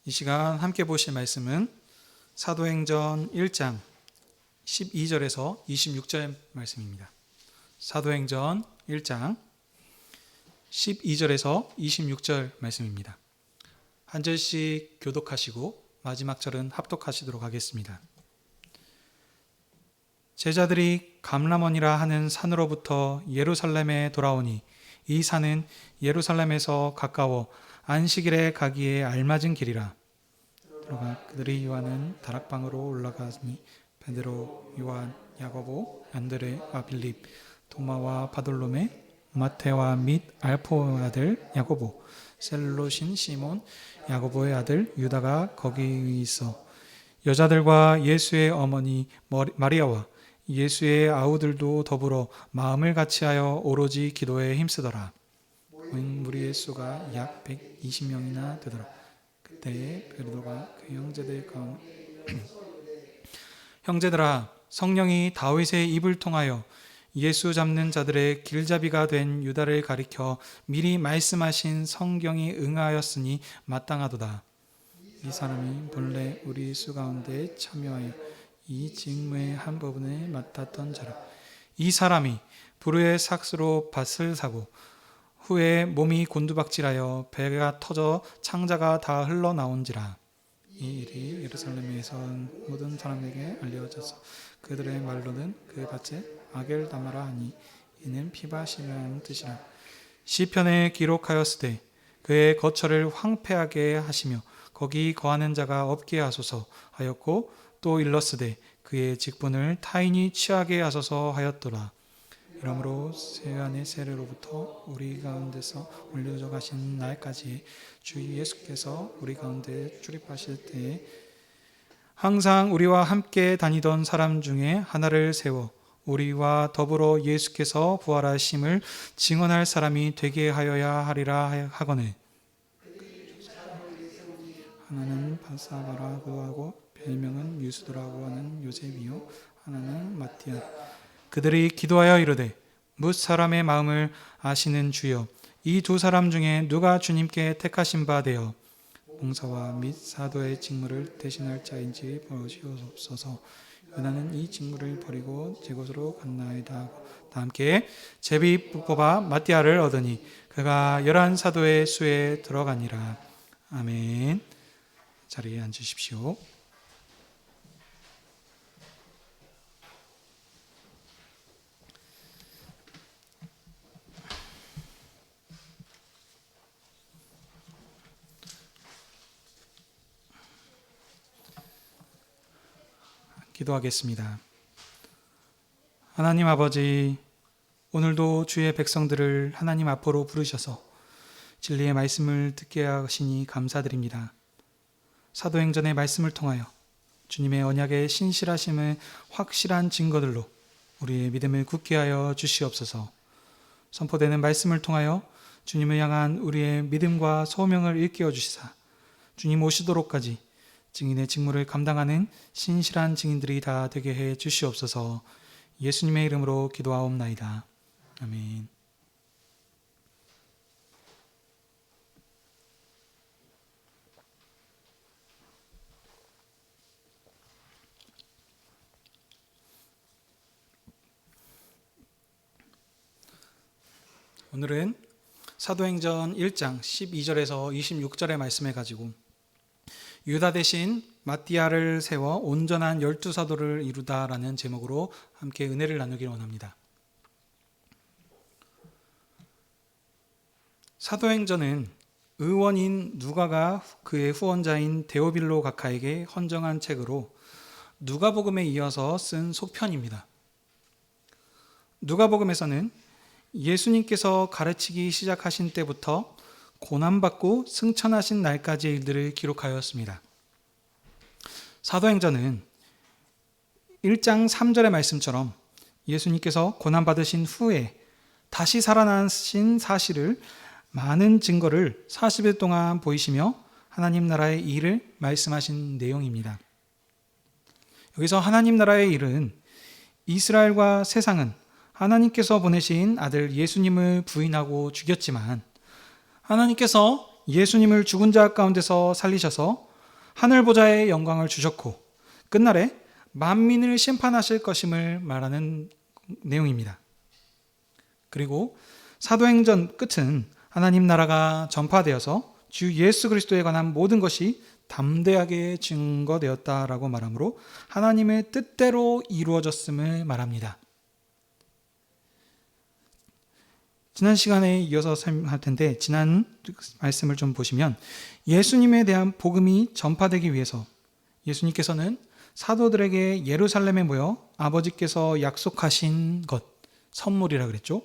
이 시간 함께 보실 말씀은 사도행전 1장 12절에서 26절 말씀입니다. 사도행전 1장 12절에서 26절 말씀입니다. 한 절씩 교독하시고 마지막 절은 합독하시도록 하겠습니다. 제자들이 감람원이라 하는 산으로부터 예루살렘에 돌아오니 이 산은 예루살렘에서 가까워 안식일에 가기에 알맞은 길이라. 들어가 그들이 요한은 다락방으로 올라가니 베드로, 요한, 야고보, 안드레와 빌립, 도마와 바돌로메, 마테와 및 알포의 아들 야고보, 셀롯인 시몬, 야고보의 아들 유다가 거기 있어 여자들과 예수의 어머니 마리아와 예수의 아우들도 더불어 마음을 같이하여 오로지 기도에 힘쓰더라. 모인 무리의 수가 약 120명이나 되더라. 그때에 베드로가 그 형제들 가운데 형제들아, 성령이 다윗의 입을 통하여 예수 잡는 자들의 길잡이가 된 유다를 가리켜 미리 말씀하신 성경이 응하였으니 마땅하도다. 이 사람이 본래 우리 수 가운데 참여하여 이 직무의 한 부분을 맡았던 자라. 이 사람이 불의 삭스로 밭을 사고 후에 몸이 곤두박질하여 배가 터져 창자가 다 흘러나온지라. 이 일이 예루살렘에서 모든 사람에게 알려져서 그들의 말로는 그 밭에 아겔다마라 하니 이는 피바시라는 뜻이라. 시편에 기록하였으되 그의 거처를 황폐하게 하시며 거기 거하는 자가 없게 하소서 하였고 또 일렀으되 그의 직분을 타인이 취하게 하소서 하였더라. 이러므로 세안의 세례로부터 우리 가운데서 올려져 가신 날까지 주 예수께서 우리 가운데 출입하실 때에 항상 우리와 함께 다니던 사람 중에 하나를 세워 우리와 더불어 예수께서 부활하심을 증언할 사람이 되게 하여야 하리라 하거늘. 하나는 바사바라고 하고 별명은 유수도라고 하는 요셉이요 하나는 마티아. 그들이 기도하여 이르되 뭇 사람의 마음을 아시는 주여, 이 두 사람 중에 누가 주님께 택하신 바 되어 봉사와 및 사도의 직무를 대신할 자인지 보시옵소서. 유다는 이 직무를 버리고 제 곳으로 갔나이다 하고 다 함께 제비 뽑아 마띠아를 얻으니 그가 11 사도의 수에 들어가니라. 아멘. 자리에 앉으십시오. 기도하겠습니다. 하나님 아버지, 오늘도 주의 백성들을 하나님 앞으로 부르셔서 진리의 말씀을 듣게 하시니 감사드립니다. 사도행전의 말씀을 통하여 주님의 언약의 신실하심을 확실한 증거들로 우리의 믿음을 굳게 하여 주시옵소서. 선포되는 말씀을 통하여 주님을 향한 우리의 믿음과 소명을 일깨워 주시사 주님 오시도록까지 증인의 직무를 감당하는 신실한 증인들이 다 되게 해 주시옵소서. 예수님의 이름으로 기도하옵나이다. 아멘. 오늘은 사도행전 1장 12절에서 26절의 말씀을 가지고 유다 대신 마띠아를 세워 온전한 12사도를 이루다라는 제목으로 함께 은혜를 나누기를 원합니다. 사도행전은 의원인 누가가 그의 후원자인 데오빌로 각하에게 헌정한 책으로 누가복음에 이어서 쓴 속편입니다. 누가복음에서는 예수님께서 가르치기 시작하신 때부터 고난받고 승천하신 날까지의 일들을 기록하였습니다. 사도행전은 1장 3절의 말씀처럼 예수님께서 고난받으신 후에 다시 살아나신 사실을 많은 증거를 40일 동안 보이시며 하나님 나라의 일을 말씀하신 내용입니다. 여기서 하나님 나라의 일은 이스라엘과 세상은 하나님께서 보내신 아들 예수님을 부인하고 죽였지만 하나님께서 예수님을 죽은 자 가운데서 살리셔서 하늘 보좌의 영광을 주셨고 끝날에 만민을 심판하실 것임을 말하는 내용입니다. 그리고 사도행전 끝은 하나님 나라가 전파되어서 주 예수 그리스도에 관한 모든 것이 담대하게 증거되었다라고 말하므로 하나님의 뜻대로 이루어졌음을 말합니다. 지난 시간에 이어서 설명할 텐데 지난 말씀을 좀 보시면 예수님에 대한 복음이 전파되기 위해서 예수님께서는 사도들에게 예루살렘에 모여 아버지께서 약속하신 것, 선물이라 그랬죠.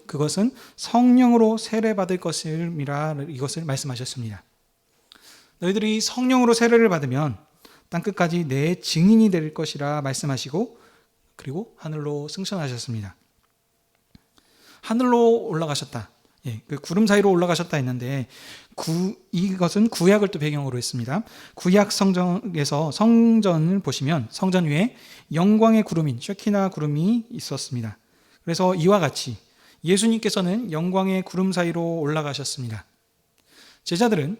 그것은 성령으로 세례받을 것임이라 이것을 말씀하셨습니다. 너희들이 성령으로 세례를 받으면 땅끝까지 내 증인이 될 것이라 말씀하시고 그리고 하늘로 승천하셨습니다. 하늘로 올라가셨다. 그 구름 사이로 올라가셨다 했는데 이것은 구약을 또 배경으로 했습니다. 구약 성전에서 성전을 보시면 성전 위에 영광의 구름인 쉐키나 구름이 있었습니다. 그래서 이와 같이 예수님께서는 영광의 구름 사이로 올라가셨습니다. 제자들은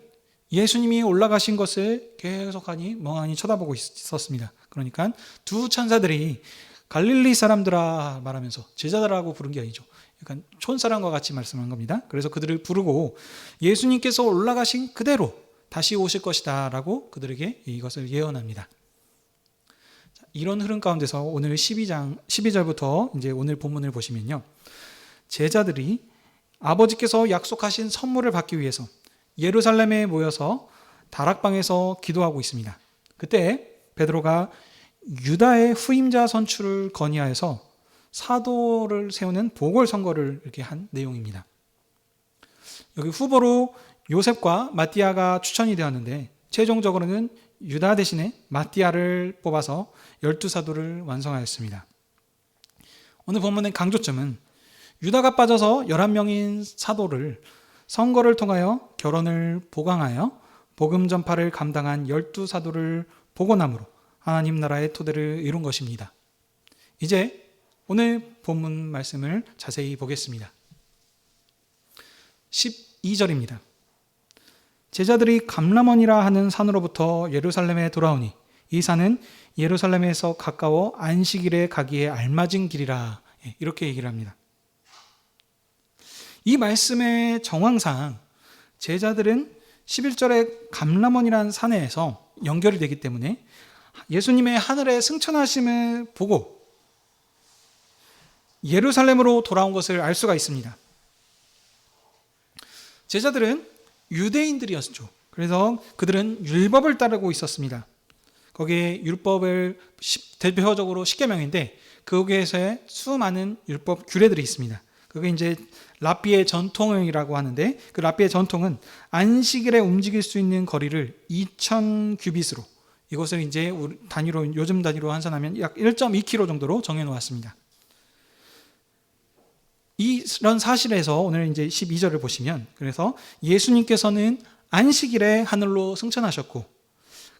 예수님이 올라가신 것을 계속하니 멍하니 쳐다보고 있었습니다. 그러니까 두 천사들이 갈릴리 사람들아 말하면서 제자들하고 부른 게 아니죠. 약간 촌사람과 같이 말씀한 겁니다. 그래서 그들을 부르고 예수님께서 올라가신 그대로 다시 오실 것이다 라고 그들에게 이것을 예언합니다. 이런 흐름 가운데서 오늘 12절부터 이제 오늘 본문을 보시면요. 제자들이 아버지께서 약속하신 선물을 받기 위해서 예루살렘에 모여서 다락방에서 기도하고 있습니다. 그때 베드로가 유다의 후임자 선출을 건의하여서 사도를 세우는 보궐선거를 이렇게 한 내용입니다. 여기 후보로 요셉과 마띠아가 추천이 되었는데 최종적으로는 유다 대신에 마띠아를 뽑아서 12사도를 완성하였습니다. 오늘 본문의 강조점은 유다가 빠져서 11명인 사도를 선거를 통하여 결혼을 보강하여 복음 전파를 감당한 12사도를 복원함으로 하나님 나라의 토대를 이룬 것입니다. 이제 오늘 본문 말씀을 자세히 보겠습니다. 12절입니다. 제자들이 감람원이라 하는 산으로부터 예루살렘에 돌아오니 이 산은 예루살렘에서 가까워 안식일에 가기에 알맞은 길이라 이렇게 얘기를 합니다. 이 말씀의 정황상 제자들은 11절에 감람원이라는 산에서 연결이 되기 때문에 예수님의 하늘에 승천하심을 보고 예루살렘으로 돌아온 것을 알 수가 있습니다. 제자들은 유대인들이었죠. 그래서 그들은 율법을 따르고 있었습니다. 거기에 율법을 대표적으로 10계명인데 거기에서의 수많은 율법 규례들이 있습니다. 그게 이제 랍비의 전통이라고 하는데 그 랍비의 전통은 안식일에 움직일 수 있는 거리를 2000규빗으로 이것을 이제 단위로 요즘 단위로 환산하면 약 1.2km 정도로 정해 놓았습니다. 이런 사실에서 오늘 이제 12절을 보시면 그래서 예수님께서는 안식일에 하늘로 승천하셨고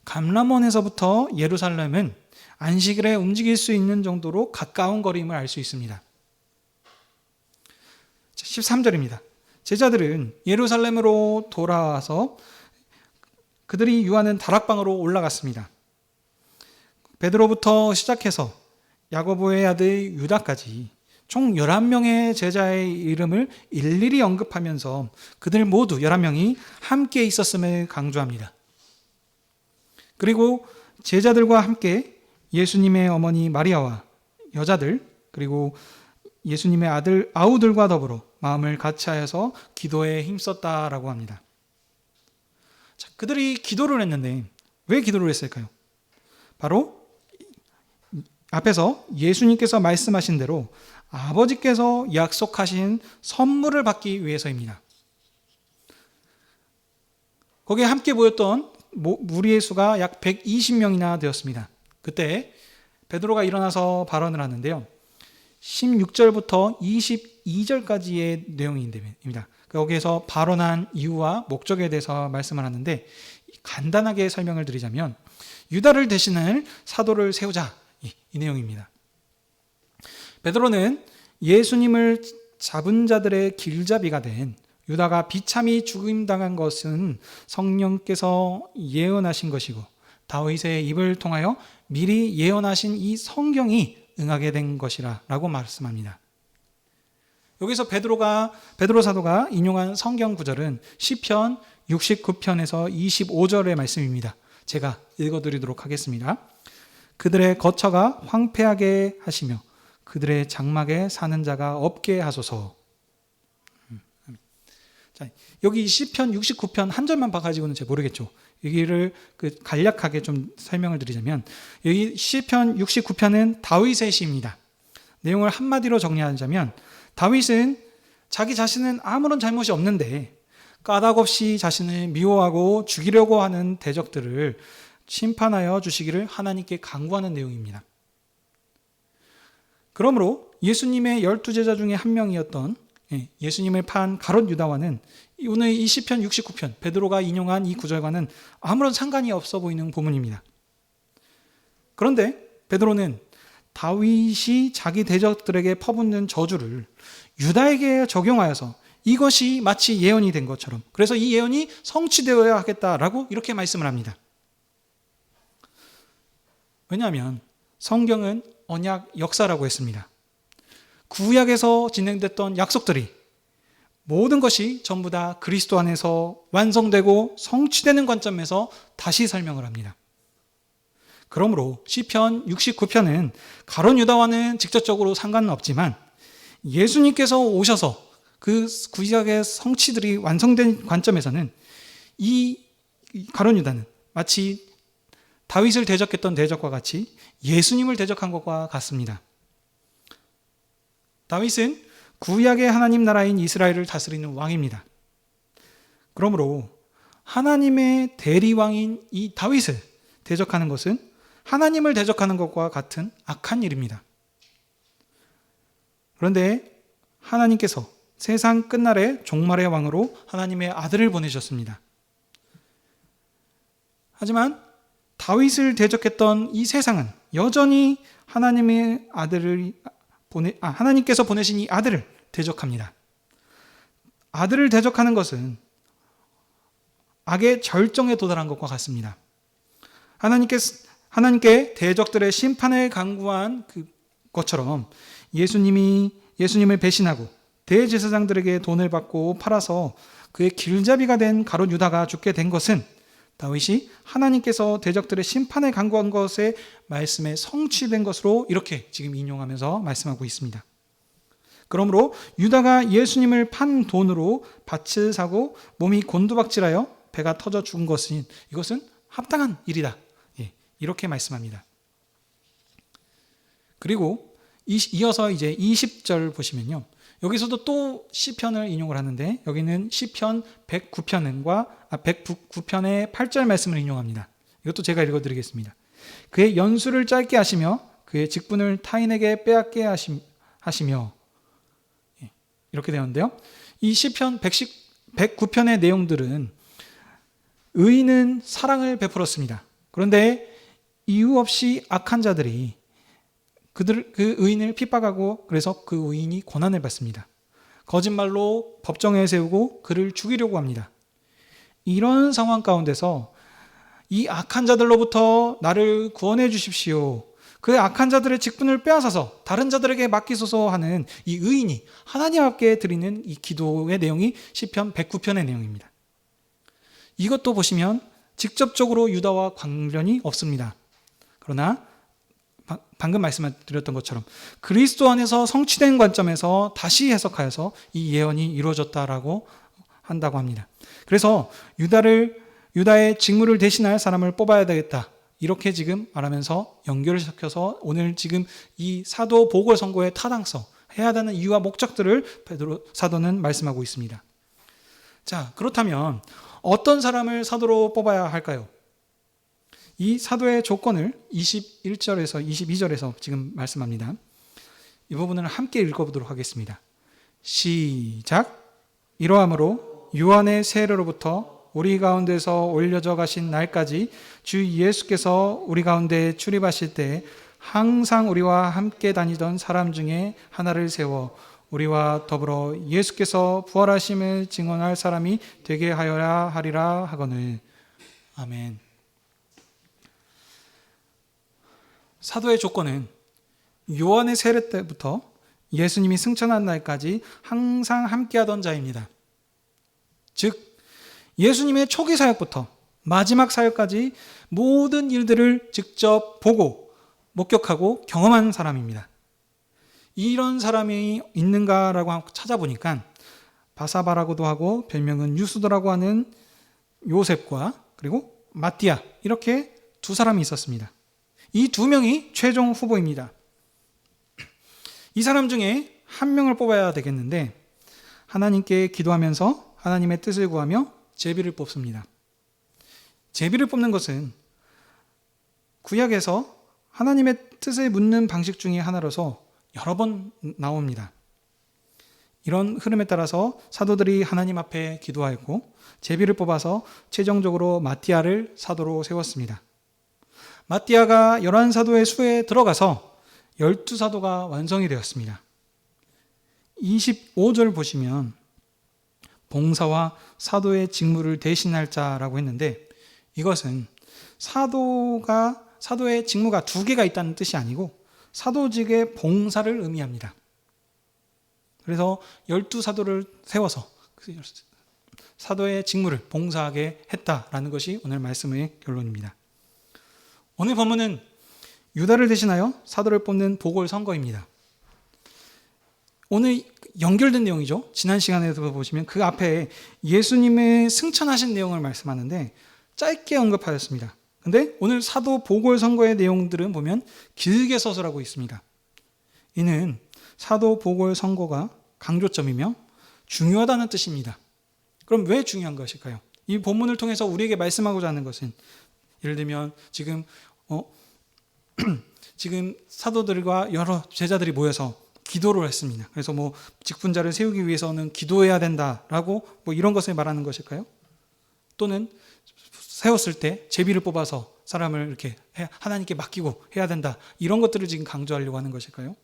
감람원에서부터 예루살렘은 안식일에 움직일 수 있는 정도로 가까운 거리임을 알 수 있습니다. 13절입니다. 제자들은 예루살렘으로 돌아와서 그들이 유하는 다락방으로 올라갔습니다. 베드로부터 시작해서 야고보의 아들 유다까지 총 11명의 제자의 이름을 일일이 언급하면서 그들 모두 11명이 함께 있었음을 강조합니다. 그리고 제자들과 함께 예수님의 어머니 마리아와 여자들 그리고 예수님의 아들 아우들과 더불어 마음을 같이하여서 기도에 힘썼다라고 합니다. 자, 그들이 기도를 했는데 왜 기도를 했을까요? 바로 앞에서 예수님께서 말씀하신 대로 아버지께서 약속하신 선물을 받기 위해서입니다. 거기에 함께 모였던 무리의 수가 약 120명이나 되었습니다. 그때 베드로가 일어나서 발언을 하는데요. 16절부터 22절까지의 내용입니다. 거기에서 발언한 이유와 목적에 대해서 말씀을 하는데 간단하게 설명을 드리자면 유다를 대신할 사도를 세우자 이 내용입니다. 베드로는 예수님을 잡은 자들의 길잡이가 된 유다가 비참히 죽임당한 것은 성령께서 예언하신 것이고 다윗의 입을 통하여 미리 예언하신 이 성경이 응하게 된 것이라 라고 말씀합니다. 여기서 베드로 사도가 인용한 성경 구절은 시편 69편에서 25절의 말씀입니다. 제가 읽어드리도록 하겠습니다. 그들의 거처가 황폐하게 하시며 그들의 장막에 사는 자가 없게 하소서. 자, 여기 시편 69편 한 절만 봐가지고는 잘 모르겠죠. 여기를 간략하게 좀 설명을 드리자면 여기 시편 69편은 다윗의 시입니다. 내용을 한마디로 정리하자면 다윗은 자기 자신은 아무런 잘못이 없는데 까닭없이 자신을 미워하고 죽이려고 하는 대적들을 심판하여 주시기를 하나님께 간구하는 내용입니다. 그러므로 예수님의 12제자 중에 한 명이었던 예수님을 판 가롯 유다와는 오늘 이 시편 69편 베드로가 인용한 이 구절과는 아무런 상관이 없어 보이는 부분입니다. 그런데 베드로는 다윗이 자기 대적들에게 퍼붓는 저주를 유다에게 적용하여서 이것이 마치 예언이 된 것처럼, 그래서 이 예언이 성취되어야 하겠다라고 이렇게 말씀을 합니다. 왜냐하면 성경은 언약 역사라고 했습니다. 구약에서 진행됐던 약속들이 모든 것이 전부 다 그리스도 안에서 완성되고 성취되는 관점에서 다시 설명을 합니다. 그러므로 시편 69편은 가룟 유다와는 직접적으로 상관은 없지만 예수님께서 오셔서 그 구약의 성취들이 완성된 관점에서는 이 가룟 유다는 마치 다윗을 대적했던 대적과 같이 예수님을 대적한 것과 같습니다. 다윗은 구약의 하나님 나라인 이스라엘을 다스리는 왕입니다. 그러므로 하나님의 대리왕인 이 다윗을 대적하는 것은 하나님을 대적하는 것과 같은 악한 일입니다. 그런데 하나님께서 세상 끝날에 종말의 왕으로 하나님의 아들을 보내셨습니다. 하지만 다윗을 대적했던 이 세상은 여전히 하나님의 아들을 하나님께서 보내신 이 아들을 대적합니다. 아들을 대적하는 것은 악의 절정에 도달한 것과 같습니다. 하나님께 대적들의 심판을 간구한 것처럼 예수님을 배신하고 대제사장들에게 돈을 받고 팔아서 그의 길잡이가 된 가룟 유다가 죽게 된 것은 다윗이 하나님께서 대적들의 심판을 간구한 것의 말씀에 성취된 것으로 이렇게 지금 인용하면서 말씀하고 있습니다. 그러므로 유다가 예수님을 판 돈으로 밭을 사고 몸이 곤두박질하여 배가 터져 죽은 것은 이것은 합당한 일이다. 이렇게 말씀합니다. 그리고 이어서 이제 20절 보시면요. 여기서도 또 시편을 인용을 하는데 여기는 시편 109편의 8절 말씀을 인용합니다. 이것도 제가 읽어드리겠습니다. 그의 연수를 짧게 하시며 그의 직분을 타인에게 빼앗게 하시며 이렇게 되었는데요. 이 시편 109편의 내용들은 의인은 사랑을 베풀었습니다. 그런데 이유 없이 악한 자들이 그 의인을 핍박하고 그래서 그 의인이 고난을 받습니다. 거짓말로 법정에 세우고 그를 죽이려고 합니다. 이런 상황 가운데서 이 악한 자들로부터 나를 구원해 주십시오. 그 악한 자들의 직분을 빼앗아서 다른 자들에게 맡기소서 하는 이 의인이 하나님 앞에 드리는 이 기도의 내용이 시편 109편의 내용입니다. 이것도 보시면 직접적으로 유다와 관련이 없습니다. 그러나 방금 말씀드렸던 것처럼 그리스도 안에서 성취된 관점에서 다시 해석하여서 이 예언이 이루어졌다라고 한다고 합니다. 그래서 유다의 직무를 대신할 사람을 뽑아야 되겠다. 이렇게 지금 말하면서 연결을 시켜서 오늘 지금 이 사도 보궐선거의 타당성, 해야 되는 이유와 목적들을 베드로 사도는 말씀하고 있습니다. 자, 그렇다면 어떤 사람을 사도로 뽑아야 할까요? 이 사도의 조건을 21절에서 22절에서 지금 말씀합니다. 이 부분을 함께 읽어보도록 하겠습니다. 시작. 이러함으로 유한의 세례로부터 우리 가운데서 올려져 가신 날까지 주 예수께서 우리 가운데 출입하실 때 항상 우리와 함께 다니던 사람 중에 하나를 세워 우리와 더불어 예수께서 부활하심을 증언할 사람이 되게 하여야 하리라 하거늘. 아멘. 사도의 조건은 요한의 세례 때부터 예수님이 승천한 날까지 항상 함께하던 자입니다. 즉 예수님의 초기 사역부터 마지막 사역까지 모든 일들을 직접 보고 목격하고 경험한 사람입니다. 이런 사람이 있는가라고 찾아보니까 바사바라고도 하고 별명은 유수도라고 하는 요셉과 그리고 마띠아, 이렇게 두 사람이 있었습니다. 이 두 명이 최종 후보입니다. 이 사람 중에 한 명을 뽑아야 되겠는데 하나님께 기도하면서 하나님의 뜻을 구하며 제비를 뽑습니다. 제비를 뽑는 것은 구약에서 하나님의 뜻을 묻는 방식 중에 하나로서 여러 번 나옵니다. 이런 흐름에 따라서 사도들이 하나님 앞에 기도하였고 제비를 뽑아서 최종적으로 마띠아를 사도로 세웠습니다. 마띠아가 11사도의 수에 들어가서 12사도가 완성이 되었습니다. 25절 보시면 봉사와 사도의 직무를 대신할 자라고 했는데 이것은 사도의 직무가 두 개가 있다는 뜻이 아니고 사도직의 봉사를 의미합니다. 그래서 12사도를 세워서 사도의 직무를 봉사하게 했다라는 것이 오늘 말씀의 결론입니다. 오늘 본문은 유다를 대신하여 사도를 뽑는 보궐선거입니다. 오늘 연결된 내용이죠. 지난 시간에도 보시면 그 앞에 예수님의 승천하신 내용을 말씀하는데 짧게 언급하였습니다. 근데 오늘 사도 보궐선거의 내용들은 보면 길게 서술하고 있습니다. 이는 사도 보궐선거가 강조점이며 중요하다는 뜻입니다. 그럼 왜 중요한 것일까요? 이 본문을 통해서 우리에게 말씀하고자 하는 것은 예를 들면 지금 사도들과 여러 제자들이 모여서 기도를 했습니다. 그래서 직분자를 세우기 위해서는 기도해야 된다라고 이런 것을 말하는 것일까요? 또는 세웠을 때 제비를 뽑아서 사람을 이렇게 하나님께 맡기고 해야 된다, 이런 것들을 지금 강조하려고 하는 것일까요?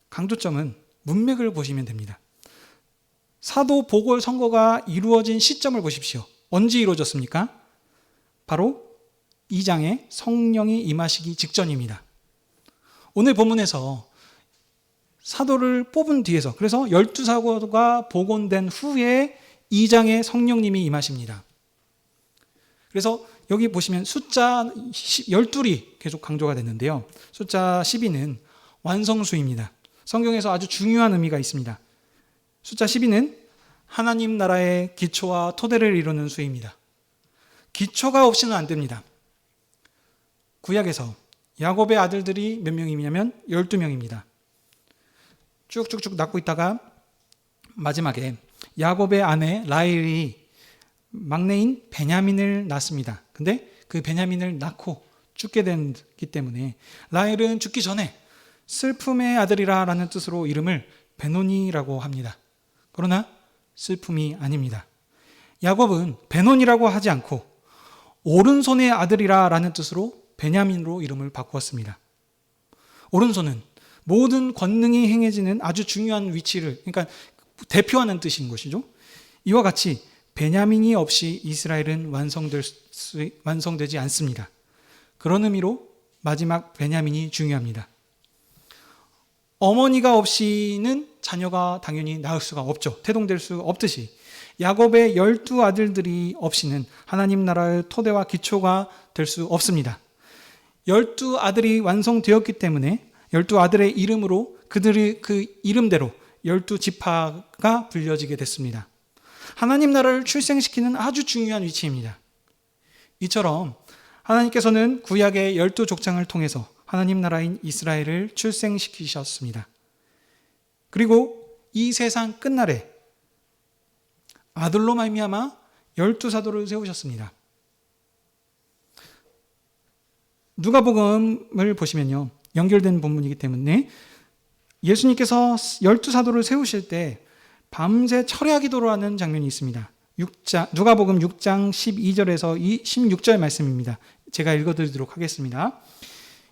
강조점은 문맥을 보시면 됩니다. 사도 보궐선거가 이루어진 시점을 보십시오. 언제 이루어졌습니까? 바로 2장에 성령이 임하시기 직전입니다. 오늘 본문에서 사도를 뽑은 뒤에서, 그래서 12사도가 복원된 후에 2장에 성령님이 임하십니다. 그래서 여기 보시면 숫자 12이 계속 강조가 됐는데요. 숫자 12는 완성수입니다. 성경에서 아주 중요한 의미가 있습니다. 숫자 12는 하나님 나라의 기초와 토대를 이루는 수입니다. 기초가 없이는 안 됩니다. 구약에서 야곱의 아들들이 몇 명이냐면 12명입니다. 쭉쭉쭉 낳고 있다가 마지막에 야곱의 아내 라헬이 막내인 베냐민을 낳습니다. 근데 그 베냐민을 낳고 죽게 됐기 때문에 라헬은 죽기 전에 슬픔의 아들이라 라는 뜻으로 이름을 베노니라고 합니다. 그러나 슬픔이 아닙니다. 야곱은 베논이라고 하지 않고 오른손의 아들이라 라는 뜻으로 베냐민으로 이름을 바꾸었습니다. 오른손은 모든 권능이 행해지는 아주 중요한 위치를, 그러니까 대표하는 뜻인 것이죠. 이와 같이 베냐민이 없이 이스라엘은 완성되지 않습니다. 그런 의미로 마지막 베냐민이 중요합니다. 어머니가 없이는 자녀가 당연히 낳을 수가 없죠. 태동될 수 없듯이 야곱의 12아들들이 없이는 하나님 나라의 토대와 기초가 될 수 없습니다. 12아들이 완성되었기 때문에 12아들의 이름으로 그들의 그 이름대로 12지파가 불려지게 됐습니다. 하나님 나라를 출생시키는 아주 중요한 위치입니다. 이처럼 하나님께서는 구약의 12족장을 통해서 하나님 나라인 이스라엘을 출생시키셨습니다. 그리고 이 세상 끝날에 아들로 말미암아 12사도를 세우셨습니다. 누가복음을 보시면요, 연결된 본문이기 때문에 예수님께서 12사도를 세우실 때 밤새 철야 기도를 하는 장면이 있습니다. 누가복음 6장 12절에서 16절 말씀입니다. 제가 읽어드리도록 하겠습니다.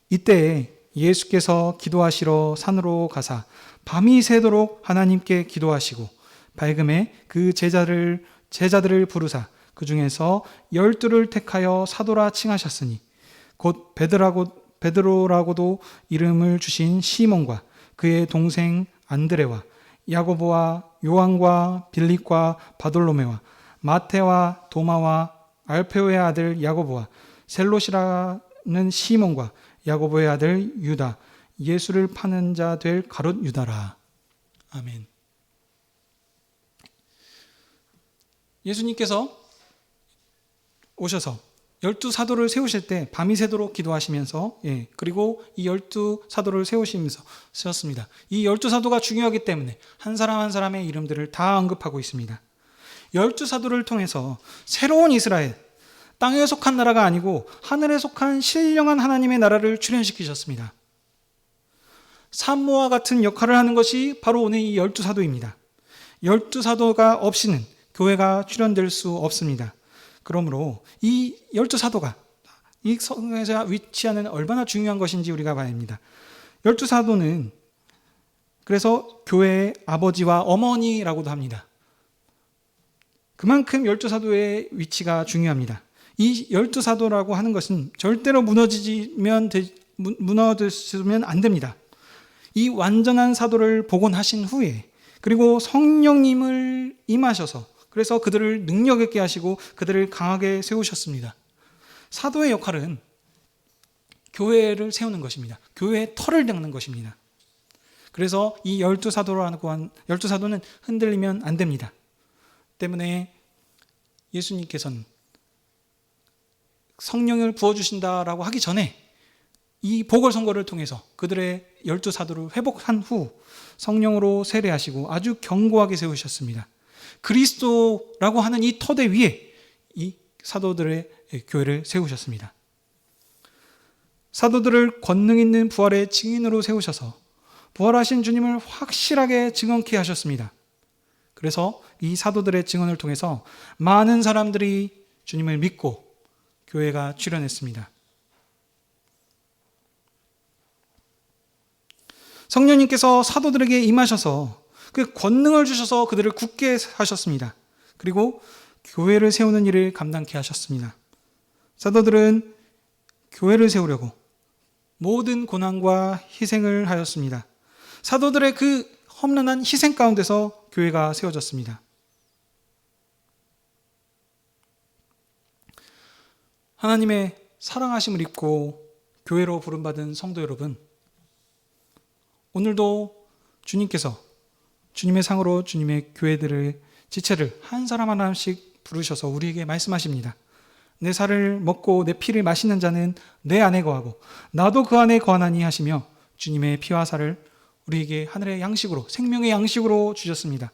이때 예수께서 기도하시러 산으로 가사 밤이 새도록 하나님께 기도하시고 밝음에 그 제자들을 부르사 그 중에서 12를 택하여 사도라 칭하셨으니 곧 베드로라고도 이름을 주신 시몬과 그의 동생 안드레와 야고보와 요한과 빌립과 바돌로메와 마테와 도마와 알페오의 아들 야고보와 셀롯이라는 시몬과 야고보의 아들 유다, 예수를 파는 자 될 가룟 유다라. 아멘. 예수님께서 오셔서 12사도를 세우실 때 밤이 새도록 기도하시면서, 그리고 이 12사도를 세우시면서 쓰셨습니다. 이 12사도가 중요하기 때문에 한 사람 한 사람의 이름들을 다 언급하고 있습니다. 12사도를 통해서 새로운 이스라엘, 땅에 속한 나라가 아니고 하늘에 속한 신령한 하나님의 나라를 출현시키셨습니다. 산모와 같은 역할을 하는 것이 바로 오늘 이 12사도입니다. 12사도가 없이는 교회가 출현될 수 없습니다. 그러므로 이 12사도가 이 성경에서 위치하는 얼마나 중요한 것인지 우리가 봐야 합니다. 12사도는 그래서 교회의 아버지와 어머니라고도 합니다. 그만큼 12사도의 위치가 중요합니다. 이 12사도라고 하는 것은 절대로 무너지면 안 됩니다. 이 완전한 사도를 복원하신 후에 그리고 성령님을 임하셔서 그래서 그들을 능력 있게 하시고 그들을 강하게 세우셨습니다. 사도의 역할은 교회를 세우는 것입니다. 교회의 털을 닦는 것입니다. 그래서 이 12사도는 흔들리면 안 됩니다. 때문에 예수님께서는 성령을 부어주신다라고 하기 전에 이 보궐선거를 통해서 그들의 12사도를 회복한 후 성령으로 세례하시고 아주 견고하게 세우셨습니다. 그리스도라고 하는 이 터대 위에 이 사도들의 교회를 세우셨습니다. 사도들을 권능 있는 부활의 증인으로 세우셔서 부활하신 주님을 확실하게 증언케 하셨습니다. 그래서 이 사도들의 증언을 통해서 많은 사람들이 주님을 믿고 교회가 출현했습니다. 성령님께서 사도들에게 임하셔서 그 권능을 주셔서 그들을 굳게 하셨습니다. 그리고 교회를 세우는 일을 감당케 하셨습니다. 사도들은 교회를 세우려고 모든 고난과 희생을 하였습니다. 사도들의 그 험난한 희생 가운데서 교회가 세워졌습니다. 하나님의 사랑하심을 입고 교회로 부름받은 성도 여러분, 오늘도 주님께서 주님의 상으로 주님의 교회들의 지체를 한 사람 하나씩 부르셔서 우리에게 말씀하십니다. 내 살을 먹고 내 피를 마시는 자는 내 안에 거하고 나도 그 안에 거하나니 하시며 주님의 피와 살을 우리에게 하늘의 양식으로, 생명의 양식으로 주셨습니다.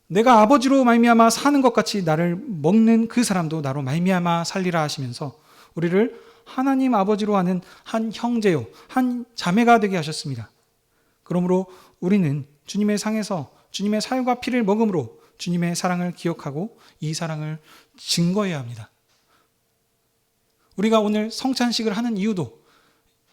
내가 아버지로 말미암아 사는 것 같이 나를 먹는 그 사람도 나로 말미암아 살리라 하시면서 우리를 하나님 아버지로 하는 한 형제요, 한 자매가 되게 하셨습니다. 그러므로 우리는 주님의 상에서 주님의 살과 피를 먹음으로 주님의 사랑을 기억하고 이 사랑을 증거해야 합니다. 우리가 오늘 성찬식을 하는 이유도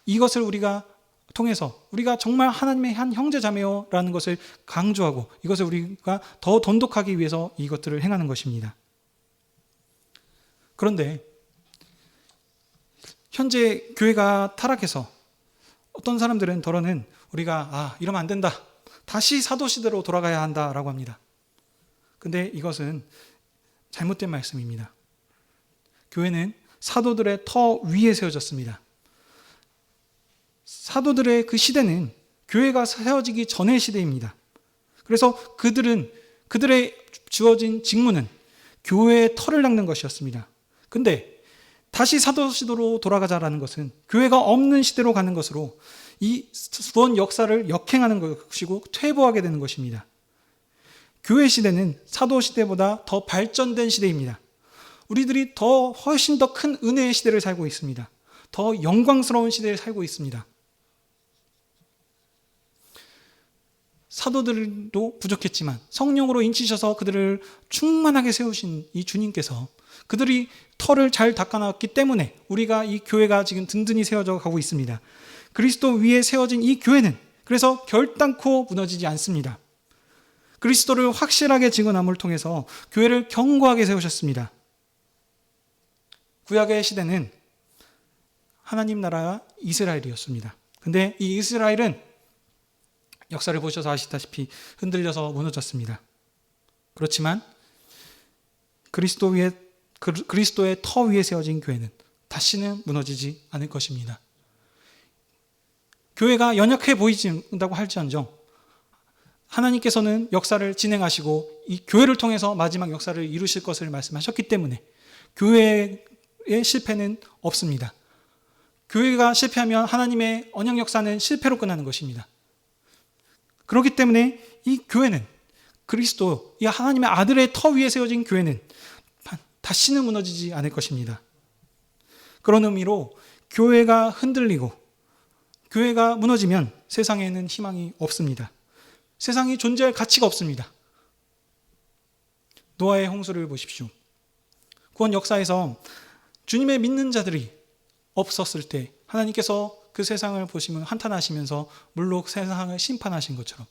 이것을 우리가 통해서 우리가 정말 하나님의 한 형제자매요라는 것을 강조하고 이것을 우리가 더 돈독하기 위해서 이것들을 행하는 것입니다. 그런데 현재 교회가 타락해서 어떤 사람들은 더러는 우리가 이러면 안 된다, 다시 사도시대로 돌아가야 한다라고 합니다. 근데 이것은 잘못된 말씀입니다. 교회는 사도들의 터 위에 세워졌습니다. 사도들의 그 시대는 교회가 세워지기 전의 시대입니다. 그래서 그들의 주어진 직무는 교회의 털을 닦는 것이었습니다. 근데 다시 사도시대로 돌아가자라는 것은 교회가 없는 시대로 가는 것으로 이 구원 역사를 역행하는 것이고 퇴보하게 되는 것입니다. 교회 시대는 사도 시대보다 더 발전된 시대입니다. 우리들이 훨씬 더 큰 은혜의 시대를 살고 있습니다. 더 영광스러운 시대를 살고 있습니다. 사도들도 부족했지만 성령으로 인치셔서 그들을 충만하게 세우신 이 주님께서 그들이 털을 잘 닦아놨기 때문에 우리가 이 교회가 지금 든든히 세워져 가고 있습니다. 그리스도 위에 세워진 이 교회는 그래서 결단코 무너지지 않습니다. 그리스도를 확실하게 증언함을 통해서 교회를 견고하게 세우셨습니다. 구약의 시대는 하나님 나라가 이스라엘이었습니다. 근데 이 이스라엘은 역사를 보셔서 아시다시피 흔들려서 무너졌습니다. 그렇지만 그리스도의 터 위에 세워진 교회는 다시는 무너지지 않을 것입니다. 교회가 연약해 보이진다고 할지언정 하나님께서는 역사를 진행하시고 이 교회를 통해서 마지막 역사를 이루실 것을 말씀하셨기 때문에 교회의 실패는 없습니다. 교회가 실패하면 하나님의 언약 역사는 실패로 끝나는 것입니다. 그렇기 때문에 이 교회는 그리스도, 이 하나님의 아들의 터 위에 세워진 교회는 다시는 무너지지 않을 것입니다. 그런 의미로 교회가 흔들리고 교회가 무너지면 세상에는 희망이 없습니다. 세상이 존재할 가치가 없습니다. 노아의 홍수를 보십시오. 구원 역사에서 주님의 믿는 자들이 없었을 때 하나님께서 그 세상을 보시면 한탄하시면서 물로 세상을 심판하신 것처럼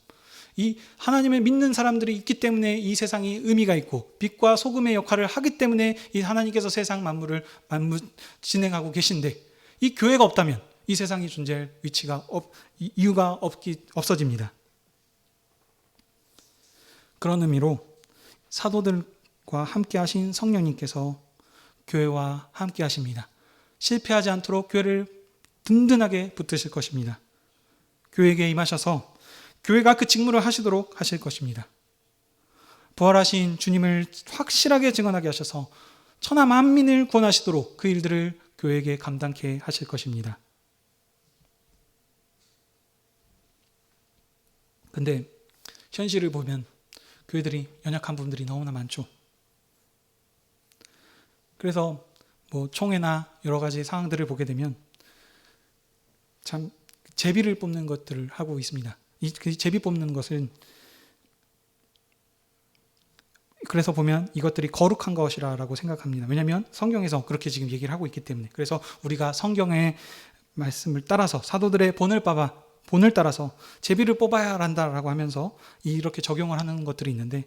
이 하나님을 믿는 사람들이 있기 때문에 이 세상이 의미가 있고 빛과 소금의 역할을 하기 때문에 이 하나님께서 세상 만물을 진행하고 계신데 이 교회가 없다면 이 세상이 존재할 이유가 없어집니다. 그런 의미로 사도들과 함께 하신 성령님께서 교회와 함께 하십니다. 실패하지 않도록 교회를 든든하게 붙드실 것입니다. 교회에게 임하셔서 교회가 그 직무를 하시도록 하실 것입니다. 부활하신 주님을 확실하게 증언하게 하셔서 천하 만민을 구원하시도록 그 일들을 교회에게 감당케 하실 것입니다. 근데 현실을 보면 교회들이 연약한 부분들이 너무나 많죠. 그래서 총회나 여러 가지 상황들을 보게 되면 참 제비를 뽑는 것들을 하고 있습니다. 이 제비 뽑는 것은 그래서 보면 이것들이 거룩한 것이라고 생각합니다. 왜냐하면 성경에서 그렇게 지금 얘기를 하고 있기 때문에. 그래서 우리가 성경의 말씀을 따라서 사도들의 본을 따라서 제비를 뽑아야 한다라고 하면서 이렇게 적용을 하는 것들이 있는데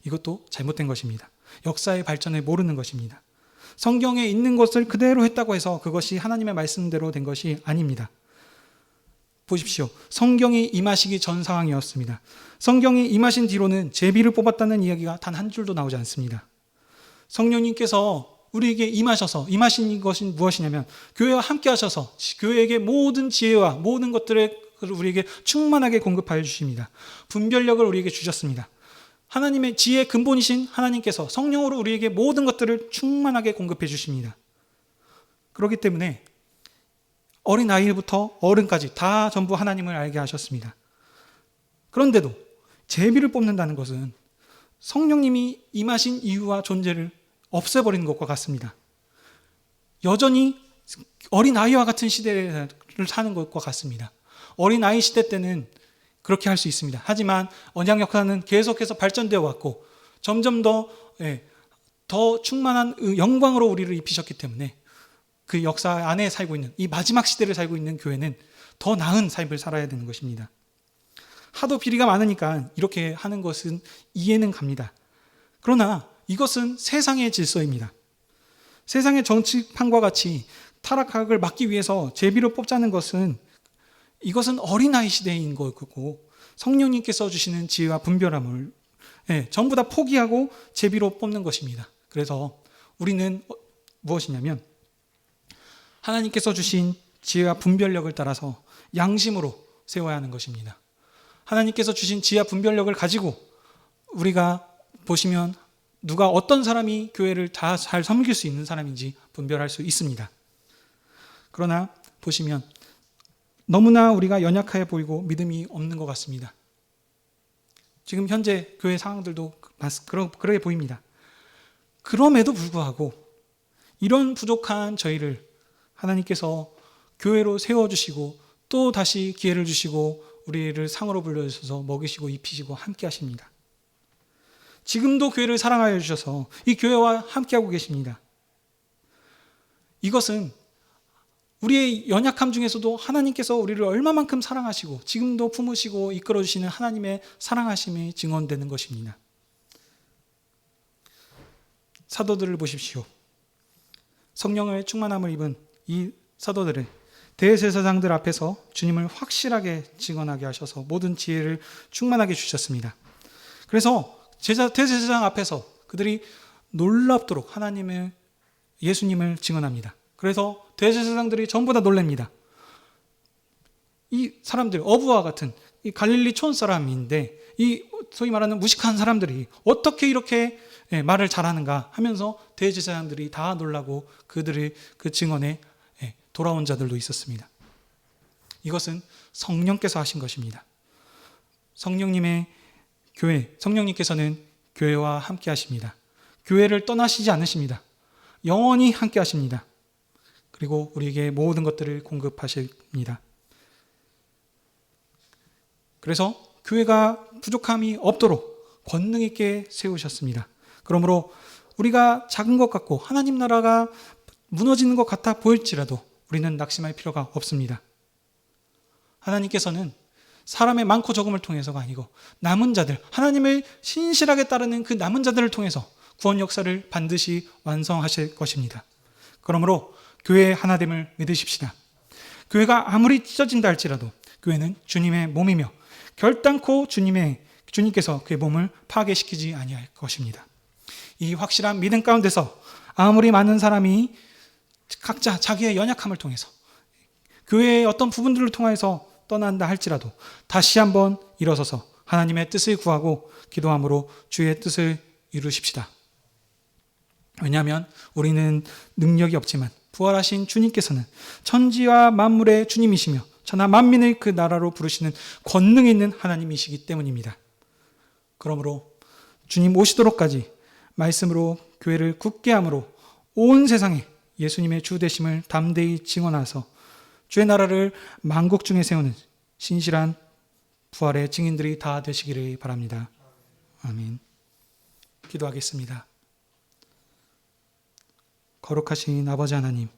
이것도 잘못된 것입니다. 역사의 발전을 모르는 것입니다. 성경에 있는 것을 그대로 했다고 해서 그것이 하나님의 말씀대로 된 것이 아닙니다. 보십시오. 성경이 임하시기 전 상황이었습니다. 성경이 임하신 뒤로는 제비를 뽑았다는 이야기가 단 한 줄도 나오지 않습니다. 성령님께서 우리에게 임하신 것이 무엇이냐면 교회와 함께 하셔서 교회에게 모든 지혜와 모든 것들을 우리에게 충만하게 공급하여 주십니다. 분별력을 우리에게 주셨습니다. 하나님의 지혜의 근본이신 하나님께서 성령으로 우리에게 모든 것들을 충만하게 공급해 주십니다. 그렇기 때문에 어린 아이부터 어른까지 다 전부 하나님을 알게 하셨습니다. 그런데도 제비를 뽑는다는 것은 성령님이 임하신 이유와 존재를 없애버리는 것과 같습니다. 여전히 어린 아이와 같은 시대를 사는 것과 같습니다. 어린 아이 시대 때는 그렇게 할 수 있습니다. 하지만 언약 역사는 계속해서 발전되어 왔고 점점 더 충만한 영광으로 우리를 입히셨기 때문에 그 역사 안에 살고 있는 이 마지막 시대를 살고 있는 교회는 더 나은 삶을 살아야 되는 것입니다. 하도 비리가 많으니까 이렇게 하는 것은 이해는 갑니다. 그러나 이것은 세상의 질서입니다. 세상의 정치판과 같이 타락학을 막기 위해서 제비로 뽑자는 것은 이것은 어린아이 시대인 거고 성령님께서 주시는 지혜와 분별함을 전부 다 포기하고 제비로 뽑는 것입니다. 그래서 우리는 무엇이냐면 하나님께서 주신 지혜와 분별력을 따라서 양심으로 세워야 하는 것입니다. 하나님께서 주신 지혜와 분별력을 가지고 우리가 보시면 누가 어떤 사람이 교회를 다 잘 섬길 수 있는 사람인지 분별할 수 있습니다. 그러나 보시면 너무나 우리가 연약해 보이고 믿음이 없는 것 같습니다. 지금 현재 교회 상황들도 그렇게 보입니다. 그럼에도 불구하고 이런 부족한 저희를 하나님께서 교회로 세워주시고 또 다시 기회를 주시고 우리를 상으로 불러주셔서 먹이시고 입히시고 함께 하십니다. 지금도 교회를 사랑하여 주셔서 이 교회와 함께하고 계십니다. 이것은 우리의 연약함 중에서도 하나님께서 우리를 얼마만큼 사랑하시고 지금도 품으시고 이끌어주시는 하나님의 사랑하심이 증언되는 것입니다. 사도들을 보십시오. 성령의 충만함을 입은 이 사도들을 대제사장들 앞에서 주님을 확실하게 증언하게 하셔서 모든 지혜를 충만하게 주셨습니다. 그래서 대제사장 앞에서 그들이 놀랍도록 예수님을 증언합니다. 그래서 대제사장들이 전부 다 놀랍니다. 이 사람들, 어부와 같은 이 갈릴리 촌 사람인데 이 소위 말하는 무식한 사람들이 어떻게 이렇게 말을 잘하는가 하면서 대제사장들이 다 놀라고 그들의 그 증언에 돌아온 자들도 있었습니다. 이것은 성령께서 하신 것입니다. 성령님께서는 교회와 함께 하십니다. 교회를 떠나시지 않으십니다. 영원히 함께 하십니다. 그리고 우리에게 모든 것들을 공급하십니다. 그래서 교회가 부족함이 없도록 권능 있게 세우셨습니다. 그러므로 우리가 작은 것 같고 하나님 나라가 무너지는 것 같아 보일지라도 우리는 낙심할 필요가 없습니다. 하나님께서는 사람의 많고 적음을 통해서가 아니고 남은 자들, 하나님을 신실하게 따르는 그 남은 자들을 통해서 구원 역사를 반드시 완성하실 것입니다. 그러므로 교회의 하나됨을 믿으십시다. 교회가 아무리 찢어진다 할지라도 교회는 주님의 몸이며 결단코 주님께서 그의 몸을 파괴시키지 아니할 것입니다. 이 확실한 믿음 가운데서 아무리 많은 사람이 각자 자기의 연약함을 통해서 교회의 어떤 부분들을 통해서 떠난다 할지라도 다시 한번 일어서서 하나님의 뜻을 구하고 기도함으로 주의 뜻을 이루십시다. 왜냐하면 우리는 능력이 없지만 부활하신 주님께서는 천지와 만물의 주님이시며 천하 만민을 그 나라로 부르시는 권능 있는 하나님이시기 때문입니다. 그러므로 주님 오시도록까지 말씀으로 교회를 굳게 함으로 온 세상에 예수님의 주 되심을 담대히 증언하서 주의 나라를 만국 중에 세우는 신실한 부활의 증인들이 다 되시기를 바랍니다. 아멘. 기도하겠습니다. 거룩하신 아버지 하나님,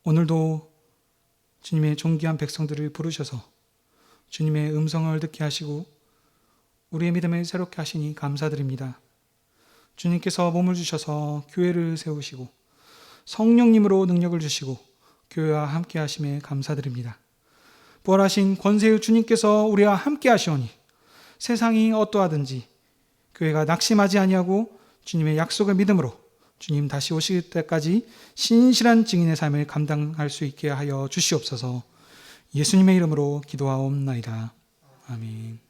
오늘도 주님의 존귀한 백성들을 부르셔서 주님의 음성을 듣게 하시고 우리의 믿음을 새롭게 하시니 감사드립니다. 주님께서 몸을 주셔서 교회를 세우시고 성령님으로 능력을 주시고 교회와 함께 하심에 감사드립니다. 부활하신 권세의 주님께서 우리와 함께 하시오니 세상이 어떠하든지 교회가 낙심하지 아니하고 주님의 약속을 믿음으로 주님 다시 오실 때까지 신실한 증인의 삶을 감당할 수 있게 하여 주시옵소서. 예수님의 이름으로 기도하옵나이다. 아멘.